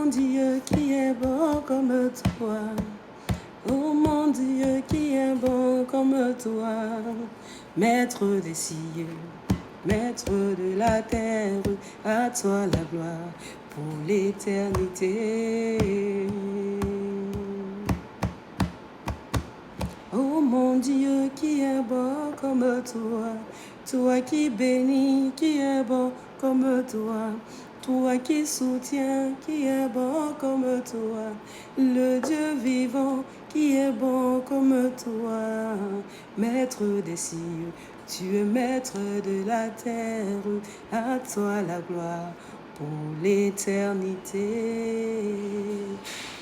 Dieu qui est bon comme toi. Oh mon Dieu qui est bon comme toi. Maître des cieux, maître de la terre, à toi la gloire pour l'éternité. Oh mon Dieu qui est bon comme toi, toi qui bénis, qui est bon comme toi, toi qui soutiens, qui est bon comme toi, le Dieu vivant qui est bon comme toi, maître des cieux, tu es maître de la terre, à toi la gloire pour l'éternité.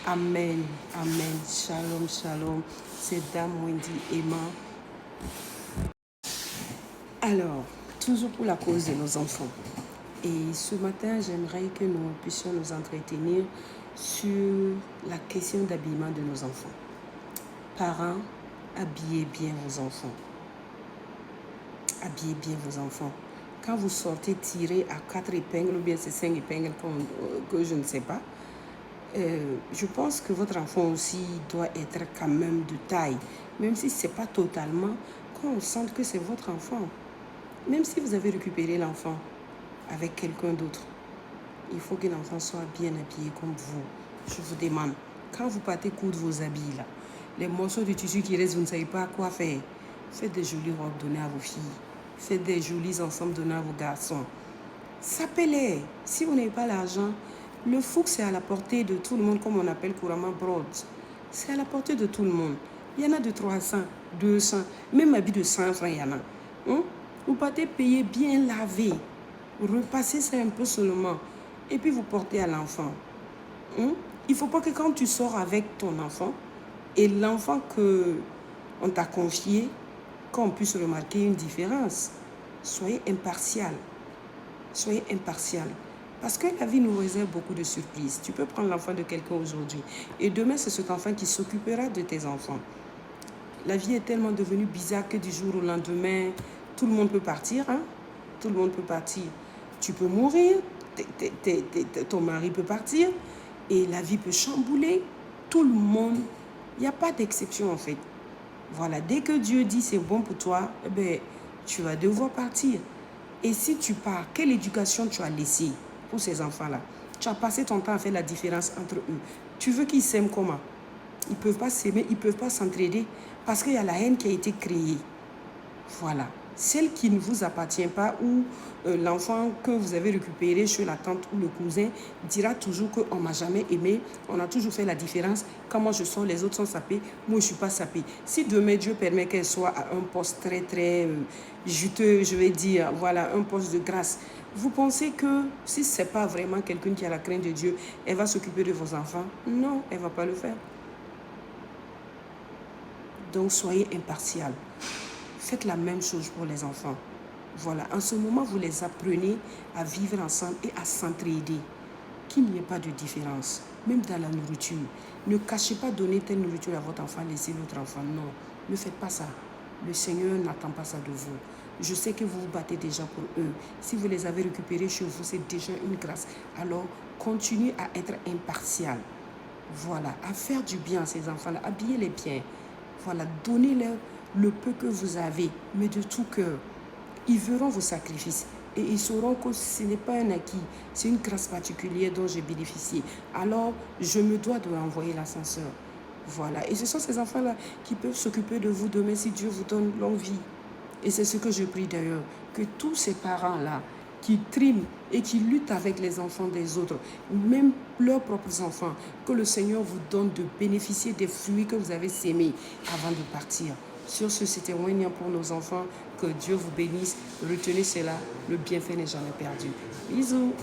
Amen, amen, shalom, shalom. C'est Dame Wendy Emma. Alors, toujours pour la cause de nos enfants. Et ce matin, j'aimerais que nous puissions nous entretenir sur la question d'habillement de nos enfants. Parents, habillez bien vos enfants. Habillez bien vos enfants. Quand vous sortez tiré à 4 épingles, ou bien c'est 5 épingles que je ne sais pas, je pense que votre enfant aussi doit être quand même de taille. Même si ce n'est pas totalement, quand on sent que c'est votre enfant. Même si vous avez récupéré l'enfant avec quelqu'un d'autre, il faut que l'enfant soit bien habillé comme vous. Je vous demande, quand vous partez coudre vos habits, là, les morceaux de tissu qui restent, vous ne savez pas quoi faire. Faites des jolies robes, donnez à vos filles. Faites des jolis ensembles, donnez à vos garçons. Sapez-les. Si vous n'avez pas l'argent, le Fuchs, c'est à la portée de tout le monde, comme on appelle couramment broad. C'est à la portée de tout le monde. Il y en a de 300, 200, même habits de 100 francs, il y en a. Vous partez payer bien lavé. Repassez ça un peu seulement. Et puis vous portez à l'enfant. Il ne faut pas que quand tu sors avec ton enfant et l'enfant qu'on t'a confié, qu'on puisse remarquer une différence. Soyez impartial. Soyez impartial. Parce que la vie nous réserve beaucoup de surprises. Tu peux prendre l'enfant de quelqu'un aujourd'hui. Et demain, c'est cet enfant qui s'occupera de tes enfants. La vie est tellement devenue bizarre que du jour au lendemain, tout le monde peut partir. Tout le monde peut partir. Tu peux mourir. Ton mari peut partir. Et la vie peut chambouler. Tout le monde. Il n'y a pas d'exception en fait. Voilà. Dès que Dieu dit c'est bon pour toi, eh bien, tu vas devoir partir. Et si tu pars, quelle éducation tu as laissée pour ces enfants-là? Tu as passé ton temps à faire la différence entre eux. Tu veux qu'ils s'aiment comment? Ils ne peuvent pas s'aimer, ils ne peuvent pas s'entraider parce qu'il y a la haine qui a été créée. Voilà. Celle qui ne vous appartient pas ou l'enfant que vous avez récupéré chez la tante ou le cousin dira toujours qu'on ne m'a jamais aimé, on a toujours fait la différence. Quand moi je sors, les autres sont sapés, moi je ne suis pas sapée. Si demain Dieu permet qu'elle soit à un poste très très juteux, je vais dire, voilà, un poste de grâce, vous pensez que si ce n'est pas vraiment quelqu'un qui a la crainte de Dieu, elle va s'occuper de vos enfants? Non, elle ne va pas le faire. Donc soyez impartial. Faites la même chose pour les enfants. Voilà, en ce moment, vous les apprenez à vivre ensemble et à s'entraider. Qu'il n'y ait pas de différence, même dans la nourriture. Ne cachez pas donner telle nourriture à votre enfant, laissez votre enfant. Non, ne faites pas ça. Le Seigneur n'attend pas ça de vous. Je sais que vous vous battez déjà pour eux. Si vous les avez récupérés chez vous, c'est déjà une grâce. Alors, continuez à être impartial. Voilà, à faire du bien à ces enfants-là. Habillez-les bien. Voilà, donnez-leur le peu que vous avez, mais de tout cœur. Ils verront vos sacrifices et ils sauront que ce n'est pas un acquis, c'est une grâce particulière dont j'ai bénéficié. Alors, je me dois de renvoyer l'ascenseur. Voilà. Et ce sont ces enfants-là qui peuvent s'occuper de vous demain si Dieu vous donne longue vie. Et c'est ce que je prie d'ailleurs, que tous ces parents-là qui triment et qui luttent avec les enfants des autres, même leurs propres enfants, que le Seigneur vous donne de bénéficier des fruits que vous avez sémés avant de partir. Sur ce, c'était Wenya pour nos enfants. Que Dieu vous bénisse. Retenez cela, le bienfait n'est jamais perdu. Bisous.